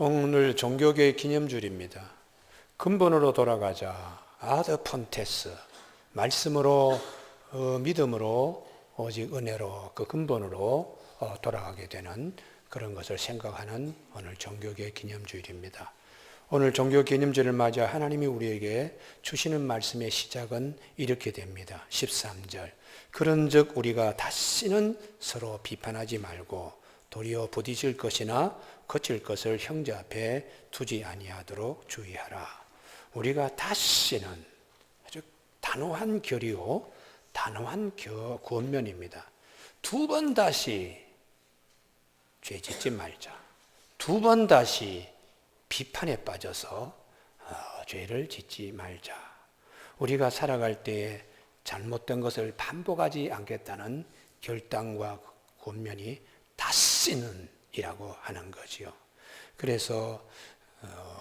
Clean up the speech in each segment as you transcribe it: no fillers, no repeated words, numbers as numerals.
오늘 종교개혁 기념주일입니다. 근본으로 돌아가자. 아드 폰테스. 말씀으로, 믿음으로, 오직 은혜로, 그 근본으로 돌아가게 되는 그런 것을 생각하는 오늘 종교개혁 기념주일입니다. 오늘 종교 기념주일을 맞아 하나님이 우리에게 주시는 말씀의 시작은 이렇게 됩니다. 13절. 그런즉 우리가 다시는 서로 비판하지 말고 도리어 부딪힐 것이나 거칠 것을 형제 앞에 두지 아니하도록 주의하라. 우리가 다시는, 아주 단호한 결의요, 단호한 권면입니다. 두 번 다시 죄 짓지 말자. 두 번 다시 비판에 빠져서 죄를 짓지 말자. 우리가 살아갈 때 잘못된 것을 반복하지 않겠다는 결단과 권면이 다시는 이라고 하는 거지요. 그래서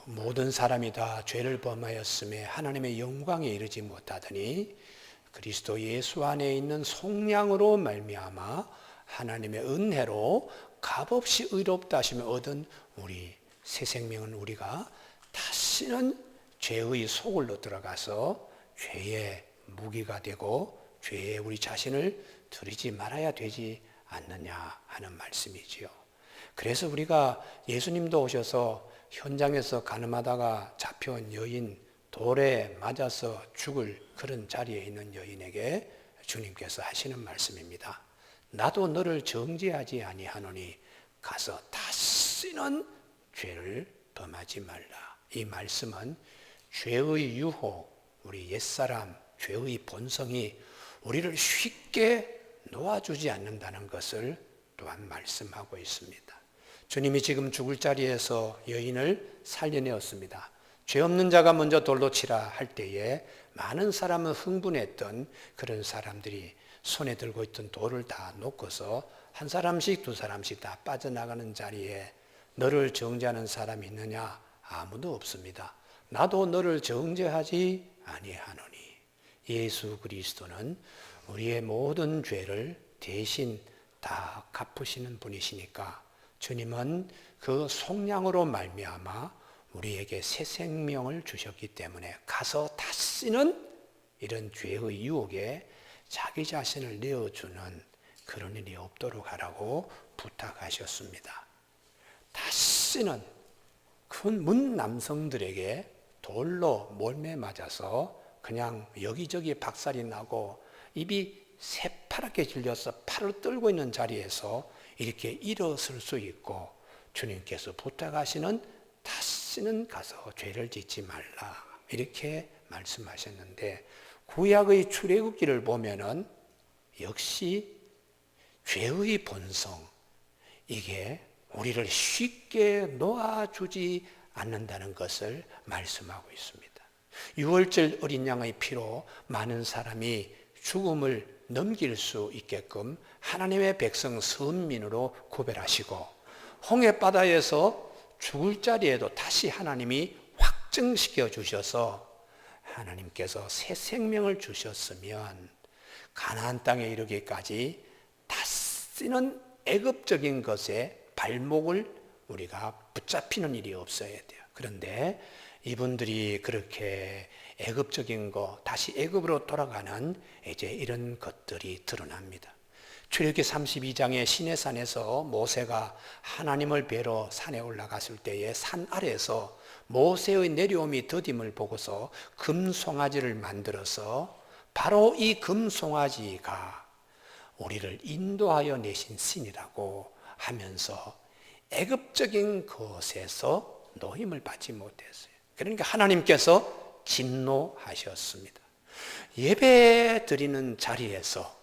모든 사람이 다 죄를 범하였음에 하나님의 영광에 이르지 못하더니 그리스도 예수 안에 있는 속량으로 말미암아 하나님의 은혜로 값없이 의롭다 하시며 얻은 우리 새 생명은 우리가 다시는 죄의 소굴로 들어가서 죄의 무기가 되고 죄에 우리 자신을 들이지 말아야 되지 않느냐 하는 말씀이지요. 그래서 우리가 예수님도 오셔서 현장에서 가늠하다가 잡혀온 여인, 돌에 맞아서 죽을 그런 자리에 있는 여인에게 주님께서 하시는 말씀입니다. 나도 너를 정죄하지 아니하노니 가서 다시는 죄를 범하지 말라. 이 말씀은 죄의 유혹, 우리 옛사람, 죄의 본성이 우리를 쉽게 놓아주지 않는다는 것을 또한 말씀하고 있습니다. 주님이 지금 죽을 자리에서 여인을 살려내었습니다. 죄 없는 자가 먼저 돌로 치라 할 때에 많은 사람은 흥분했던 그런 사람들이 손에 들고 있던 돌을 다 놓고서 한 사람씩 두 사람씩 다 빠져나가는 자리에 너를 정죄하는 사람이 있느냐? 아무도 없습니다. 나도 너를 정죄하지 아니하노니. 예수 그리스도는 우리의 모든 죄를 대신 다 갚으시는 분이시니까 주님은 그 속량으로 말미암아 우리에게 새 생명을 주셨기 때문에 가서 다시는 이런 죄의 유혹에 자기 자신을 내어주는 그런 일이 없도록 하라고 부탁하셨습니다. 다시는 큰 문 남성들에게 돌로 몰매 맞아서 그냥 여기저기 박살이 나고 입이 새파랗게 질려서 팔을 떨고 있는 자리에서 이렇게 일어설 수 있고 주님께서 부탁하시는 다시는 가서 죄를 짓지 말라 이렇게 말씀하셨는데 구약의 출애굽기를 보면은 역시 죄의 본성 이게 우리를 쉽게 놓아주지 않는다는 것을 말씀하고 있습니다. 유월절 어린 양의 피로 많은 사람이 죽음을 넘길 수 있게끔 하나님의 백성 선민으로 구별하시고 홍해바다에서 죽을 자리에도 다시 하나님이 확증시켜 주셔서 하나님께서 새 생명을 주셨으면 가나안 땅에 이르기까지 다시는 애굽적인 것에 발목을 우리가 붙잡히는 일이 없어야 돼요. 그런데 이분들이 그렇게 애굽적인 거 다시 애굽으로 돌아가는 이제 이런 것들이 드러납니다. 출애굽기 32장의 시내산에서 모세가 하나님을 뵈러 산에 올라갔을 때에 산 아래에서 모세의 내려옴이 더딤을 보고서 금송아지를 만들어서 바로 이 금송아지가 우리를 인도하여 내신 신이라고 하면서 애굽적인 것에서 노임을 받지 못했어요. 그러니까 하나님께서 진노하셨습니다. 예배 드리는 자리에서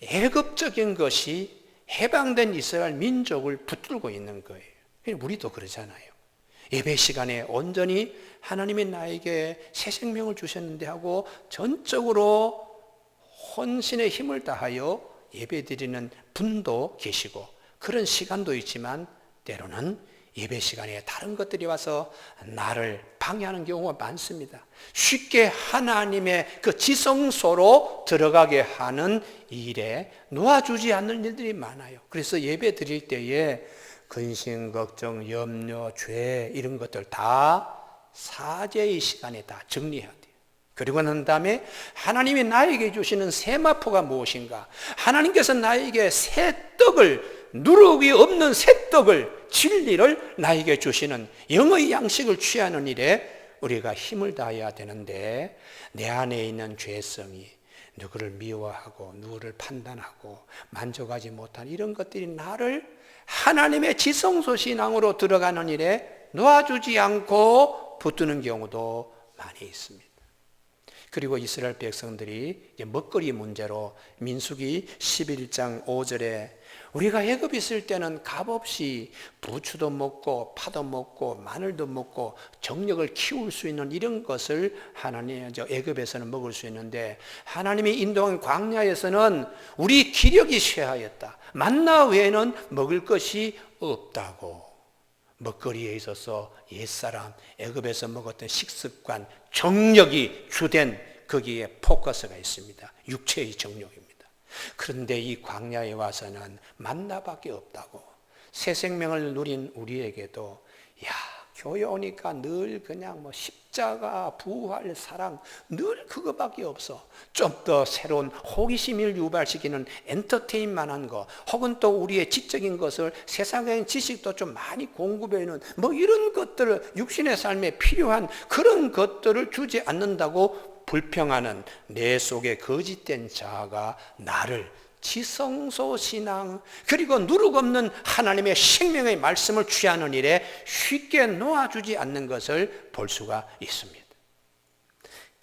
애굽적인 것이 해방된 이스라엘 민족을 붙들고 있는 거예요. 우리도 그러잖아요. 예배 시간에 온전히 하나님이 나에게 새 생명을 주셨는데 하고 전적으로 혼신의 힘을 다하여 예배 드리는 분도 계시고 그런 시간도 있지만 때로는 예배 시간에 다른 것들이 와서 나를 방해하는 경우가 많습니다. 쉽게 하나님의 그 지성소로 들어가게 하는 일에 놓아주지 않는 일들이 많아요. 그래서 예배 드릴 때에 근심, 걱정, 염려, 죄 이런 것들 다 사죄의 시간에 다 정리해야 돼요. 그리고 난 다음에 하나님이 나에게 주시는 세마포가 무엇인가? 하나님께서 나에게 새 떡을, 누룩이 없는 새 떡을, 진리를 나에게 주시는 영의 양식을 취하는 일에 우리가 힘을 다해야 되는데, 내 안에 있는 죄성이 누구를 미워하고 누구를 판단하고 만족하지 못한 이런 것들이 나를 하나님의 지성소 신앙으로 들어가는 일에 놓아주지 않고 붙드는 경우도 많이 있습니다. 그리고 이스라엘 백성들이 먹거리 문제로 민수기 11장 5절에 우리가 애굽 있을 때는 값없이 부추도 먹고 파도 먹고 마늘도 먹고 정력을 키울 수 있는 이런 것을 하나님 애굽에서는 먹을 수 있는데, 하나님이 인도한 광야에서는 우리 기력이 쇠하였다, 만나 외에는 먹을 것이 없다고. 먹거리에 있어서 옛사람 애굽에서 먹었던 식습관, 정력이 주된 거기에 포커스가 있습니다. 육체의 정력입니다. 그런데 이 광야에 와서는 만나밖에 없다고. 새 생명을 누린 우리에게도 교회 오니까 늘 그냥 십자가, 부활, 사랑 늘 그거밖에 없어. 좀 더 새로운 호기심을 유발시키는 엔터테인만한 거, 혹은 또 우리의 지적인 것을, 세상적인 지식도 좀 많이 공급해는 이런 것들을, 육신의 삶에 필요한 그런 것들을 주지 않는다고 불평하는 내 속에 거짓된 자아가 나를 지성소 신앙, 그리고 누룩 없는 하나님의 생명의 말씀을 취하는 일에 쉽게 놓아주지 않는 것을 볼 수가 있습니다.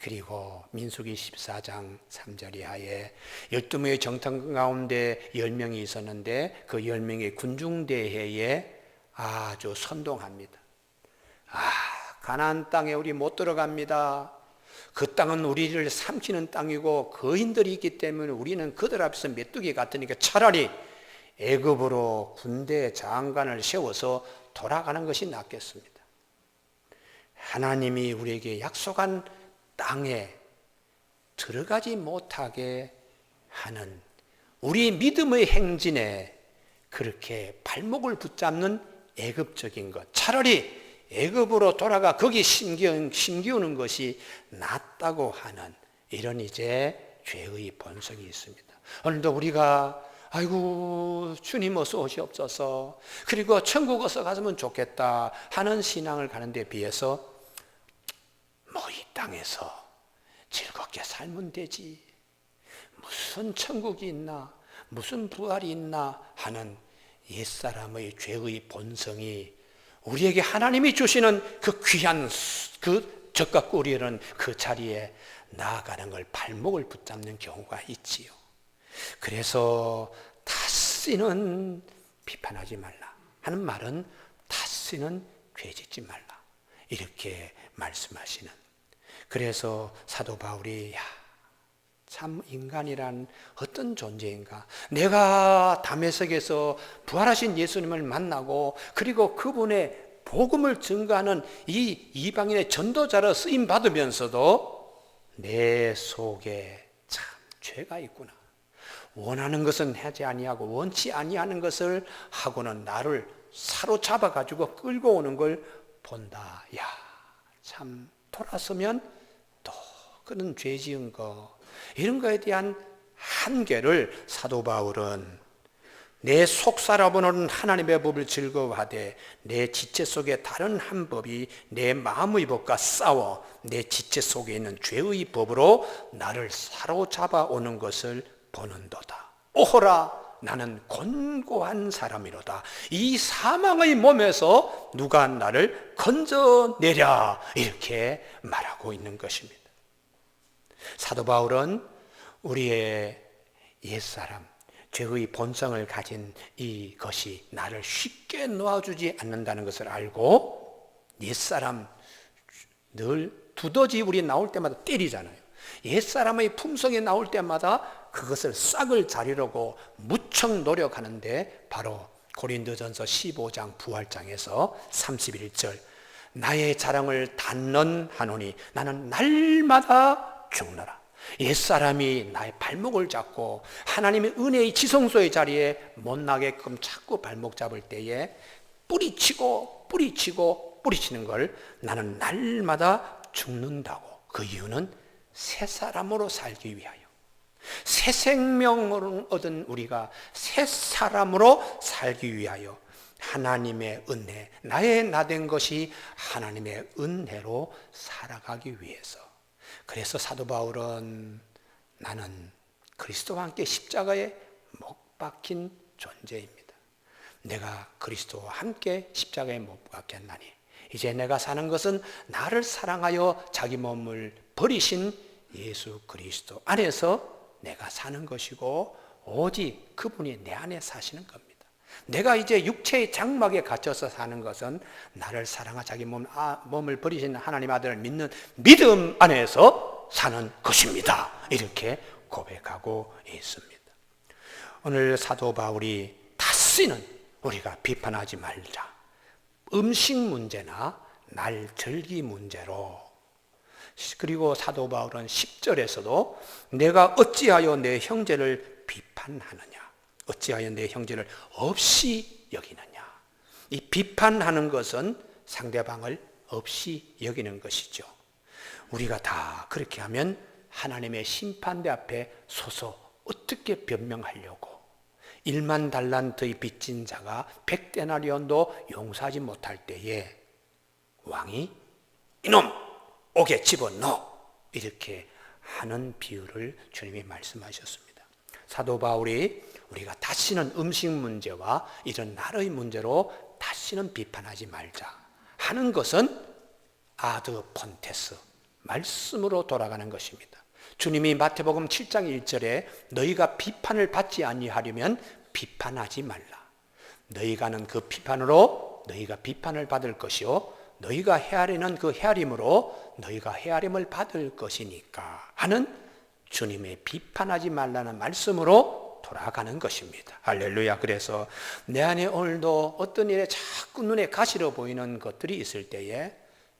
그리고 민수기 14장 3절 이하에 12명의 정탐 가운데 10명이 있었는데 그 10명의 군중대회에 아주 선동합니다. 가나안 땅에 우리 못 들어갑니다. 그 땅은 우리를 삼키는 땅이고 거인들이 있기 때문에 우리는 그들 앞에서 메뚜기 같으니까 차라리 애굽으로 군대 장관을 세워서 돌아가는 것이 낫겠습니다. 하나님이 우리에게 약속한 땅에 들어가지 못하게 하는 우리 믿음의 행진에 그렇게 발목을 붙잡는 애굽적인 것, 차라리 애굽으로 돌아가 거기 심기우는 것이 낫다고 하는 이런 이제 죄의 본성이 있습니다. 오늘도 우리가 아이고 주님 어서 오시옵소서, 그리고 천국 어서 갔으면 좋겠다 하는 신앙을 가는 데 비해서 이 땅에서 즐겁게 살면 되지, 무슨 천국이 있나, 무슨 부활이 있나 하는 옛사람의 죄의 본성이 우리에게 하나님이 주시는 그 귀한 그 젖과 꿀이라는 그 자리에 나아가는 걸 발목을 붙잡는 경우가 있지요. 그래서 다시는 비판하지 말라 하는 말은 다시는 죄짓지 말라 이렇게 말씀하시는. 그래서 사도 바울이 참 인간이란 어떤 존재인가, 내가 다메섹에서 부활하신 예수님을 만나고 그리고 그분의 복음을 증거하는 이 이방인의 전도자로 쓰임 받으면서도 내 속에 참 죄가 있구나, 원하는 것은 하지 아니하고 원치 아니하는 것을 하고는 나를 사로잡아 가지고 끌고 오는 걸 본다. 참 돌아서면 또 그런 죄 지은 거, 이런 거에 대한 한계를 사도 바울은 내 속 살아보는 하나님의 법을 즐거워하되 내 지체 속에 다른 한 법이 내 마음의 법과 싸워 내 지체 속에 있는 죄의 법으로 나를 사로잡아 오는 것을 보는도다. 오호라, 나는 곤고한 사람이로다. 이 사망의 몸에서 누가 나를 건져내랴, 이렇게 말하고 있는 것입니다. 사도 바울은 우리의 옛사람, 죄의 본성을 가진 이것이 나를 쉽게 놓아주지 않는다는 것을 알고, 옛사람 늘 두더지 우리 나올 때마다 때리잖아요. 옛사람의 품성이 나올 때마다 그것을 싹을 자르려고 무척 노력하는데, 바로 고린도전서 15장 부활장에서 31절 나의 자랑을 단언하노니 나는 날마다 죽노라. 옛사람이 나의 발목을 잡고 하나님의 은혜의 지성소의 자리에 못 나게끔 자꾸 발목 잡을 때에 뿌리치고 뿌리치는 걸 나는 날마다 죽는다고. 그 이유는 새 사람으로 살기 위하여, 새 생명을 얻은 우리가 새 사람으로 살기 위하여 하나님의 은혜, 나의 나된 것이 하나님의 은혜로 살아가기 위해서. 그래서 사도 바울은 나는 그리스도와 함께 십자가에 못 박힌 존재입니다. 내가 그리스도와 함께 십자가에 못 박혔나니 이제 내가 사는 것은 나를 사랑하여 자기 몸을 버리신 예수 그리스도 안에서 내가 사는 것이고 오직 그분이 내 안에 사시는 겁니다. 내가 이제 육체의 장막에 갇혀서 사는 것은 나를 사랑하여 자기 몸을 버리신 하나님 아들을 믿는 믿음 안에서 사는 것입니다. 이렇게 고백하고 있습니다. 오늘 사도 바울이 다시는 우리가 비판하지 말자. 음식 문제나 날절기 문제로. 그리고 사도 바울은 10절에서도 내가 어찌하여 내 형제를 비판하느냐, 어찌하여 내 형제를 없이 여기느냐. 이 비판하는 것은 상대방을 없이 여기는 것이죠. 우리가 다 그렇게 하면 하나님의 심판대 앞에 서서 어떻게 변명하려고. 1만 달란트의 빚진 자가 100데나리온도 용서하지 못할 때에 왕이 이놈 옥에 집어넣어, 이렇게 하는 비유를 주님이 말씀하셨습니다. 사도 바울이 우리가 다시는 음식 문제와 이런 나라의 문제로 다시는 비판하지 말자 하는 것은 아드 폰테스, 말씀으로 돌아가는 것입니다. 주님이 마태복음 7장 1절에 너희가 비판을 받지 아니하려면 비판하지 말라. 너희가 하는 그 비판으로 너희가 비판을 받을 것이요 너희가 헤아리는 그 헤아림으로 너희가 헤아림을 받을 것이니까 하는 주님의 비판하지 말라는 말씀으로 돌아가는 것입니다. 할렐루야. 그래서 내 안에 오늘도 어떤 일에 자꾸 눈에 가시러 보이는 것들이 있을 때에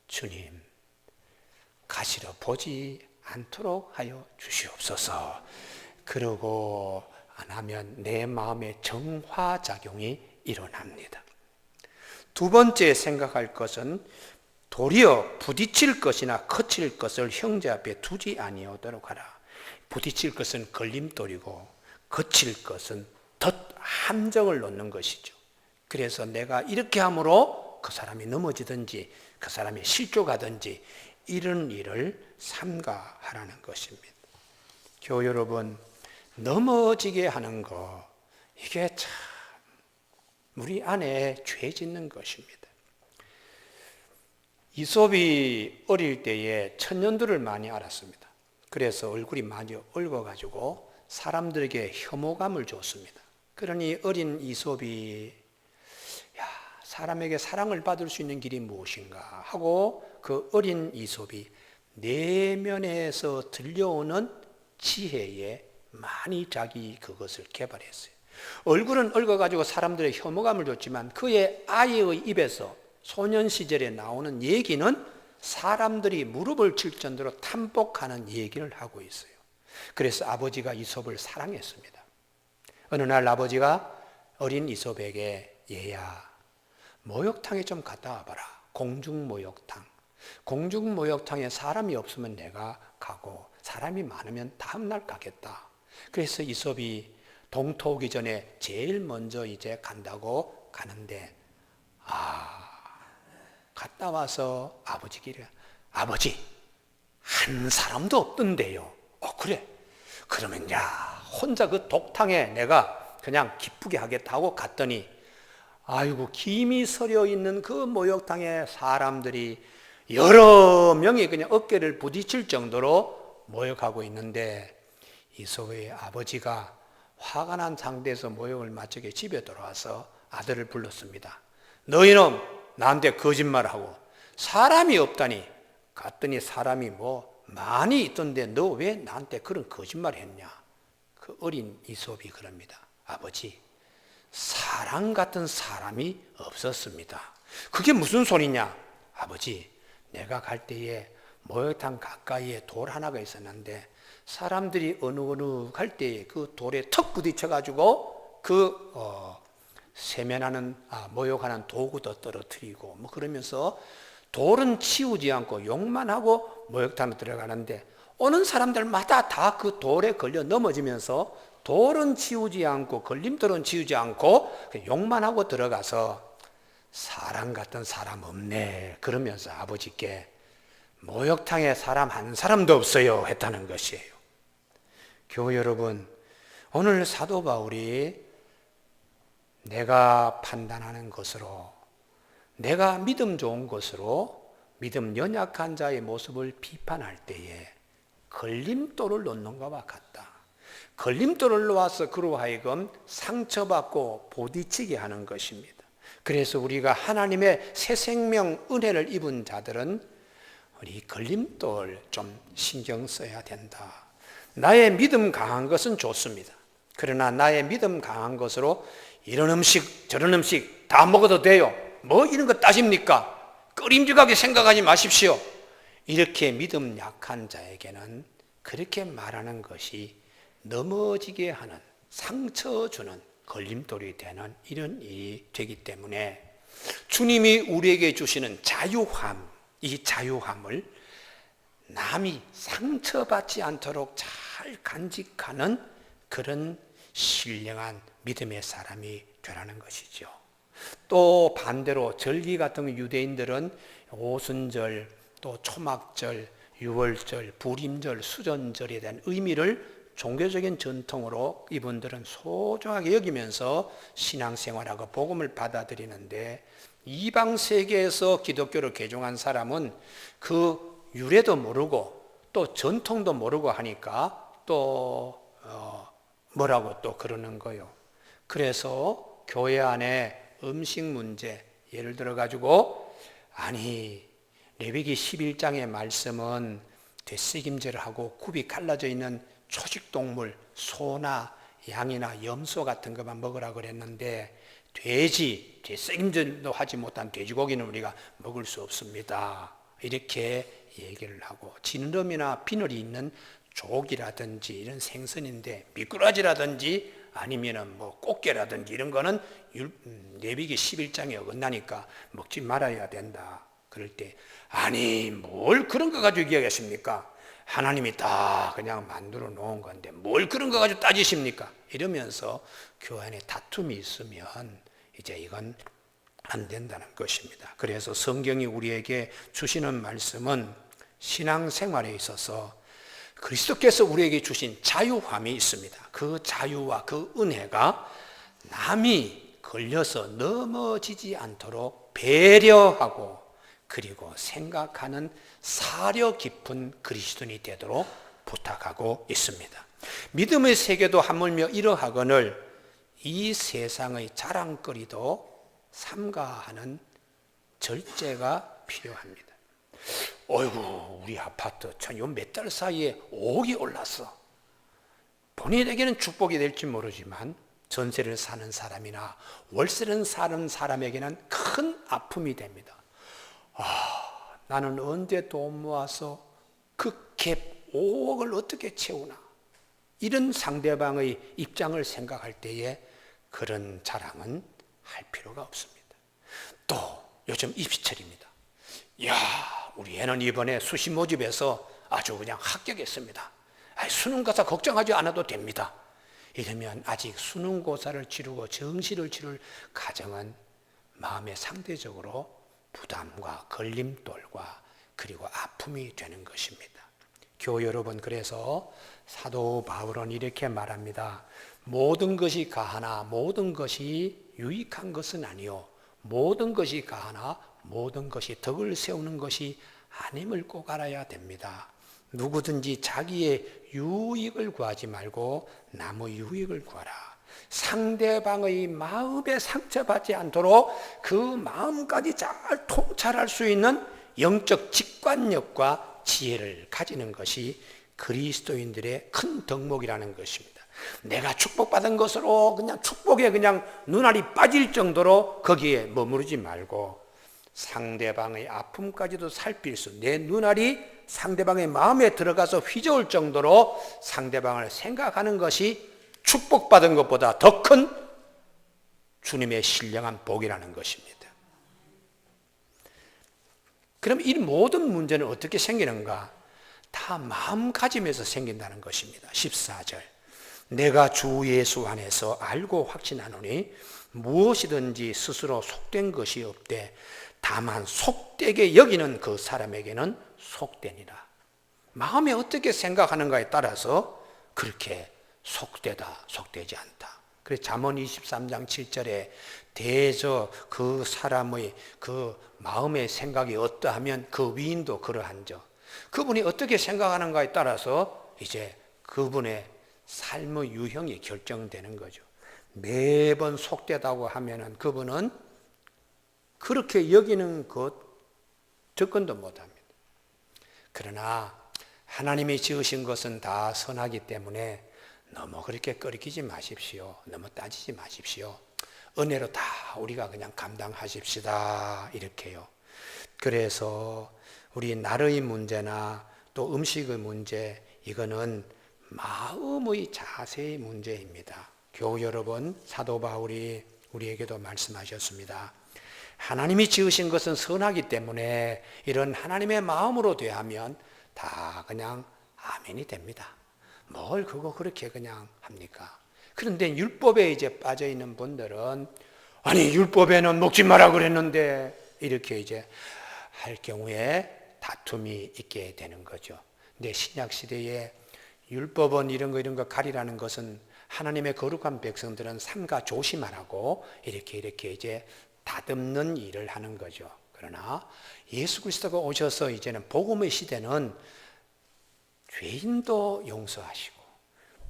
주님 가시러 보지 않도록 하여 주시옵소서. 그러고 안 하면 내 마음에 정화작용이 일어납니다. 두 번째 생각할 것은 도리어 부딪힐 것이나 거칠 것을 형제 앞에 두지 아니하도록 하라. 부딪힐 것은 걸림돌이고 거칠 것은 덧 함정을 놓는 것이죠. 그래서 내가 이렇게 함으로 그 사람이 넘어지든지 그 사람이 실족하든지 이런 일을 삼가하라는 것입니다. 교우 여러분, 넘어지게 하는 거, 이게 참 우리 안에 죄 짓는 것입니다. 이솝이 어릴 때에 천년들을 많이 알았습니다. 그래서 얼굴이 많이 붉어가지고 사람들에게 혐오감을 줬습니다. 그러니 어린 이솝이 사람에게 사랑을 받을 수 있는 길이 무엇인가 하고 그 어린 이솝이 내면에서 들려오는 지혜에 많이 자기 그것을 개발했어요. 얼굴은 얽어가지고 사람들의 혐오감을 줬지만 그의 아이의 입에서 소년 시절에 나오는 얘기는 사람들이 무릎을 칠 정도로 탐복하는 얘기를 하고 있어요. 그래서 아버지가 이솝을 사랑했습니다. 어느 날 아버지가 어린 이솝에게 얘야 목욕탕에 좀 갔다 와봐라. 공중목욕탕. 공중목욕탕에 사람이 없으면 내가 가고 사람이 많으면 다음날 가겠다. 그래서 이솝이 동토 오기 전에 제일 먼저 이제 간다고 가는데 갔다 와서 아버지끼리 아버지 한 사람도 없던데요. 그래. 그러면 혼자 그 독탕에 내가 그냥 기쁘게 하겠다 하고 갔더니 아이고 김이 서려 있는 그 목욕탕에 사람들이 여러 명이 그냥 어깨를 부딪힐 정도로 목욕하고 있는데 이솝의 아버지가 화가 난 상태에서 목욕을 마치게 집에 돌아와서 아들을 불렀습니다. 너희는 나한테 거짓말하고 사람이 없다니. 갔더니 사람이 많이 있던데 너 왜 나한테 그런 거짓말을 했냐. 그 어린 이솝이 그럽니다. 아버지 사람 같은 사람이 없었습니다. 그게 무슨 소리냐. 아버지 내가 갈 때에 목욕탕 가까이에 돌 하나가 있었는데 사람들이 어느할 때에 그 돌에 턱 부딪혀가지고 그 세면하는 모욕하는 도구도 떨어뜨리고 뭐 그러면서 돌은 치우지 않고 욕만 하고 목욕탕에 들어가는데 오는 사람들마다 다 그 돌에 걸려 넘어지면서 돌은 치우지 않고 걸림돌은 치우지 않고 욕만 하고 들어가서 사람 같은 사람 없네 그러면서 아버지께 목욕탕에 사람 한 사람도 없어요 했다는 것이에요. 교우 여러분, 오늘 사도 바울이 내가 판단하는 것으로, 내가 믿음 좋은 것으로 믿음 연약한 자의 모습을 비판할 때에 걸림돌을 놓는 것과 같다. 걸림돌을 놓아서 그로 하여금 상처받고 부딪히게 하는 것입니다. 그래서 우리가 하나님의 새 생명 은혜를 입은 자들은 우리 걸림돌 좀 신경 써야 된다. 나의 믿음 강한 것은 좋습니다. 그러나 나의 믿음 강한 것으로 이런 음식 저런 음식 다 먹어도 돼요. 뭐 이런 거 따집니까? 끄림직하게 생각하지 마십시오. 이렇게 믿음 약한 자에게는 그렇게 말하는 것이 넘어지게 하는, 상처 주는 걸림돌이 되는 이런 일이 되기 때문에 주님이 우리에게 주시는 자유함, 이 자유함을 남이 상처받지 않도록 잘 간직하는 그런 신령한 믿음의 사람이 되라는 것이죠. 또 반대로 절기 같은 유대인들은 오순절, 또 초막절, 유월절, 부림절, 수전절에 대한 의미를 종교적인 전통으로 이분들은 소중하게 여기면서 신앙생활하고 복음을 받아들이는데 이방 세계에서 기독교를 개종한 사람은 그 유래도 모르고 또 전통도 모르고 하니까 또 뭐라고 또 그러는 거예요. 그래서 교회 안에 음식 문제 예를 들어 가지고 레위기 11장의 말씀은 되새김질을 하고 굽이 갈라져 있는 초식동물 소나 양이나 염소 같은 것만 먹으라 그랬는데 돼지, 되새김질도 하지 못한 돼지고기는 우리가 먹을 수 없습니다. 이렇게 얘기를 하고 진름이나 비늘이 있는 족이라든지 이런 생선인데 미꾸라지라든지 아니면은 뭐 꽃게라든지 이런 거는 레위기 11장에 어긋나니까 먹지 말아야 된다. 그럴 때 뭘 그런 거 가지고 얘기하겠습니까? 하나님이 다 그냥 만들어 놓은 건데 뭘 그런 거 가지고 따지십니까? 이러면서 교회 안에 다툼이 있으면 이제 이건 안 된다는 것입니다. 그래서 성경이 우리에게 주시는 말씀은 신앙생활에 있어서 그리스도께서 우리에게 주신 자유함이 있습니다. 그 자유와 그 은혜가 남이 걸려서 넘어지지 않도록 배려하고 그리고 생각하는 사려 깊은 그리스도인이 되도록 부탁하고 있습니다. 믿음의 세계도 하물며 이러하거늘 이 세상의 자랑거리도 삼가하는 절제가 필요합니다. 어이구 우리 아파트 참 요 몇 달 사이에 5억이 올랐어. 본인에게는 축복이 될지 모르지만 전세를 사는 사람이나 월세를 사는 사람에게는 큰 아픔이 됩니다. 나는 언제 돈 모아서 그 갭 5억을 어떻게 채우나? 이런 상대방의 입장을 생각할 때에 그런 자랑은 할 필요가 없습니다. 또 요즘 입시철입니다. 우리 애는 이번에 수시 모집에서 아주 그냥 합격했습니다. 수능고사 걱정하지 않아도 됩니다. 이러면 아직 수능고사를 치르고 정시를 치를 가정은 마음에 상대적으로 부담과 걸림돌과 그리고 아픔이 되는 것입니다. 교우 여러분, 그래서 사도 바울은 이렇게 말합니다. 모든 것이 가하나 모든 것이 유익한 것은 아니요 모든 것이 가하나 모든 것이 덕을 세우는 것이 아님을 꼭 알아야 됩니다. 누구든지 자기의 유익을 구하지 말고 남의 유익을 구하라. 상대방의 마음에 상처받지 않도록 그 마음까지 잘 통찰할 수 있는 영적 직관력과 지혜를 가지는 것이 그리스도인들의 큰 덕목이라는 것입니다. 내가 축복받은 것으로 그냥 축복에 그냥 눈알이 빠질 정도로 거기에 머무르지 말고 상대방의 아픔까지도 살필 수, 내 눈알이 상대방의 마음에 들어가서 휘저을 정도로 상대방을 생각하는 것이 축복받은 것보다 더 큰 주님의 신령한 복이라는 것입니다. 그럼 이 모든 문제는 어떻게 생기는가? 다 마음가짐에서 생긴다는 것입니다. 14절. 내가 주 예수 안에서 알고 확신하노니 무엇이든지 스스로 속된 것이 없되 다만 속되게 여기는 그 사람에게는 속되니라. 마음에 어떻게 생각하는가에 따라서 그렇게 속되다, 속되지 않다. 그래서 잠언 23장 7절에 대저 그 사람의 그 마음의 생각이 어떠하면 그 위인도 그러한저. 그분이 어떻게 생각하는가에 따라서 이제 그분의 삶의 유형이 결정되는 거죠. 매번 속되다고 하면은 그분은 그렇게 여기는 것 접근도 못합니다. 그러나 하나님이 지으신 것은 다 선하기 때문에 너무 그렇게 끓이지 마십시오. 너무 따지지 마십시오. 은혜로 다 우리가 그냥 감당하십시다. 이렇게요. 그래서 우리 나의 문제나 또 음식의 문제, 이거는 마음의 자세의 문제입니다. 교우 여러분, 사도 바울이 우리에게도 말씀하셨습니다. 하나님이 지으신 것은 선하기 때문에 이런 하나님의 마음으로 대하면 다 그냥 아멘이 됩니다. 뭘 그거 그렇게 그냥 합니까? 그런데 율법에 이제 빠져 있는 분들은 아니 율법에는 먹지 마라 그랬는데 이렇게 이제 할 경우에 다툼이 있게 되는 거죠. 근데 신약 시대에 율법은 이런 거 가리라는 것은 하나님의 거룩한 백성들은 삼가 조심하라고 이렇게 이제 다듬는 일을 하는 거죠. 그러나 예수 그리스도가 오셔서 이제는 복음의 시대는 죄인도 용서하시고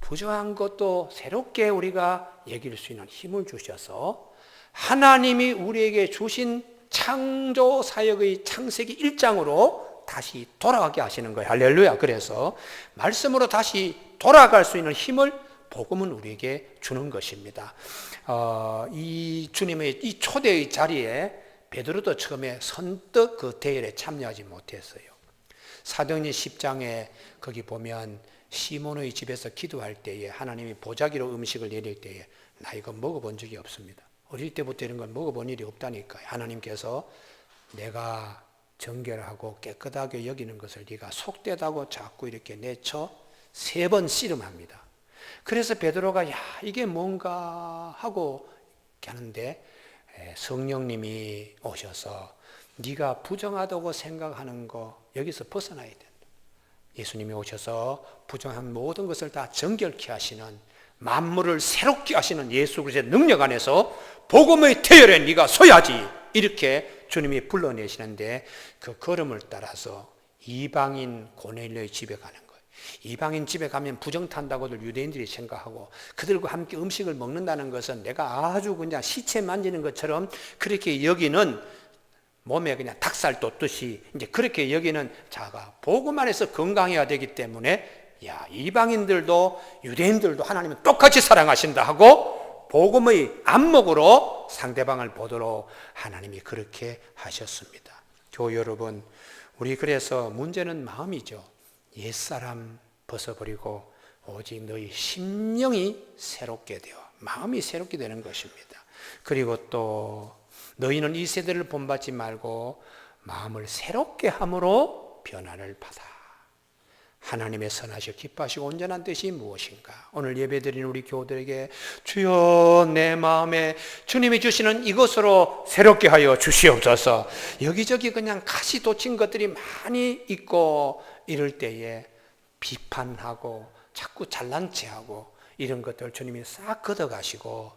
부정한 것도 새롭게 우리가 여길 수 있는 힘을 주셔서 하나님이 우리에게 주신 창조 사역의 창세기 1장으로 다시 돌아가게 하시는 거예요. 할렐루야. 그래서 말씀으로 다시 돌아갈 수 있는 힘을 복음은 우리에게 주는 것입니다. 이 주님의 이 초대의 자리에 베드로도 처음에 선뜻 그 대열에 참여하지 못했어요. 사도행전 10장에 거기 보면 시몬의 집에서 기도할 때에 하나님이 보자기로 음식을 내릴 때에 나 이거 먹어본 적이 없습니다. 어릴 때부터 이런 걸 먹어본 일이 없다니까요. 하나님께서 내가 정결하고 깨끗하게 여기는 것을 네가 속되다고 자꾸 이렇게 내쳐 3번 씨름합니다. 그래서 베드로가 야 이게 뭔가 하고 하는데 성령님이 오셔서 네가 부정하다고 생각하는 거 여기서 벗어나야 된다. 예수님이 오셔서 부정한 모든 것을 다 정결케 하시는 만물을 새롭게 하시는 예수 그리스도의 능력 안에서 복음의 태열에 네가 서야지 이렇게 주님이 불러내시는데 그 걸음을 따라서 이방인 고넬료의 집에 가는 거예요. 이방인 집에 가면 부정 탄다고들 유대인들이 생각하고 그들과 함께 음식을 먹는다는 것은 내가 아주 그냥 시체 만지는 것처럼 그렇게 여기는 몸에 그냥 닭살 돋듯이 이제 그렇게 여기는 자가 복음 안에서 건강해야 되기 때문에 야 이방인들도 유대인들도 하나님은 똑같이 사랑하신다 하고 복음의 안목으로 상대방을 보도록 하나님이 그렇게 하셨습니다. 교우 여러분, 우리 그래서 문제는 마음이죠. 옛사람 벗어버리고 오직 너희 심령이 새롭게 되어 마음이 새롭게 되는 것입니다. 그리고 또 너희는 이 세대를 본받지 말고 마음을 새롭게 함으로 변화를 받아. 하나님의 선하시고 기뻐하시고 온전한 뜻이 무엇인가? 오늘 예배드리는 우리 교우들에게 주여 내 마음에 주님이 주시는 이것으로 새롭게 하여 주시옵소서. 여기저기 그냥 가시 돋친 것들이 많이 있고 이럴 때에 비판하고 자꾸 잘난 체하고 이런 것들 주님이 싹 걷어가시고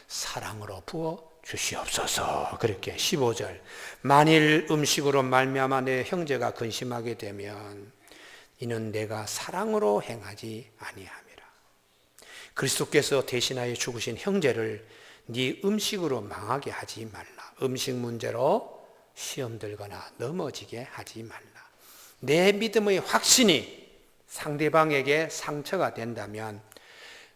사랑으로 부어 주시옵소서. 그렇게 15절 만일 음식으로 말미암아 내 형제가 근심하게 되면 이는 내가 사랑으로 행하지 아니함이라. 그리스도께서 대신하여 죽으신 형제를 네 음식으로 망하게 하지 말라. 음식 문제로 시험 들거나 넘어지게 하지 말라. 내 믿음의 확신이 상대방에게 상처가 된다면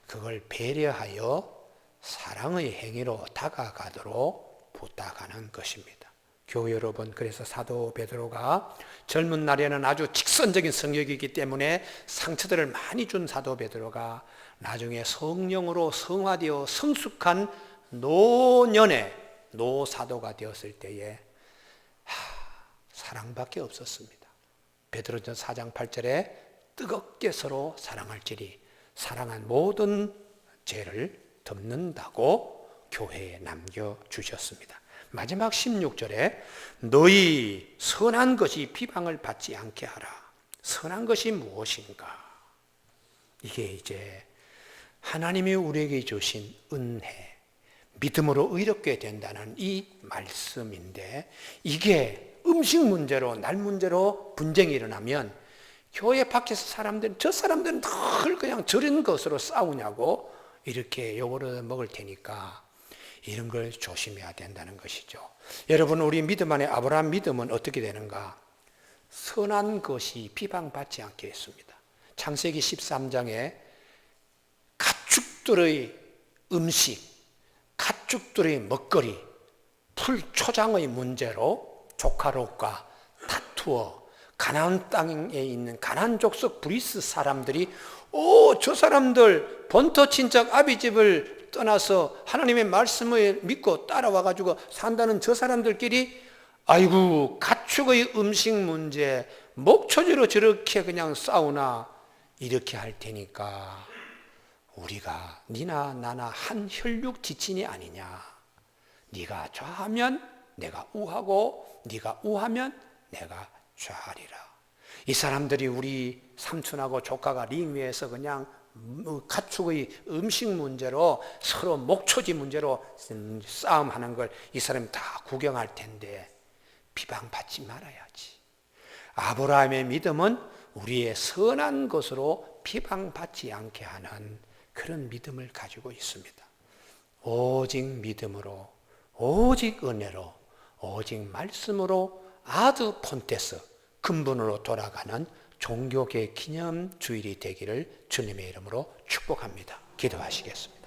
그걸 배려하여 사랑의 행위로 다가가도록 부탁하는 것입니다. 교회 여러분, 그래서 사도 베드로가 젊은 날에는 아주 직선적인 성격이기 때문에 상처들을 많이 준 사도 베드로가 나중에 성령으로 성화되어 성숙한 노년의 노사도가 되었을 때에 사랑밖에 없었습니다. 베드로전서 4장 8절에 뜨겁게 서로 사랑할지니 사랑한 모든 죄를 덮는다고 교회에 남겨주셨습니다. 마지막 16절에 너희 선한 것이 비방을 받지 않게 하라. 선한 것이 무엇인가? 이게 이제 하나님이 우리에게 주신 은혜, 믿음으로 의롭게 된다는 이 말씀인데, 이게 음식 문제로, 날 문제로 분쟁이 일어나면 교회 밖에서 저 사람들은 늘 그냥 저런 것으로 싸우냐고 이렇게 욕을 먹을 테니까 이런 걸 조심해야 된다는 것이죠. 여러분, 우리 믿음 안에 아브라함 믿음은 어떻게 되는가? 선한 것이 비방받지 않게 했습니다. 창세기 13장에 가축들의 음식, 가축들의 먹거리, 풀초장의 문제로 조카롯과 다투어 가나안 땅에 있는 가나안 족속 브리스 사람들이 저 사람들 본토 친척 아비 집을 떠나서 하나님의 말씀을 믿고 따라와 가지고 산다는 저 사람들끼리 아이고 가축의 음식 문제 목초지로 저렇게 그냥 싸우나 이렇게 할 테니까 우리가 니나 나나 한 혈육 지친이 아니냐. 네가 좌하면 내가 우하고 네가 우하면 내가 좌하리라. 이 사람들이 우리 삼촌하고 조카가 링 위에서 그냥 가축의 음식 문제로 서로 목초지 문제로 싸움하는 걸 이 사람이 다 구경할 텐데 비방받지 말아야지. 아브라함의 믿음은 우리의 선한 것으로 비방받지 않게 하는 그런 믿음을 가지고 있습니다. 오직 믿음으로, 오직 은혜로, 오직 말씀으로 아드 폰테스 근본으로 돌아가는 종교계 기념 주일이 되기를 주님의 이름으로 축복합니다. 기도하시겠습니다.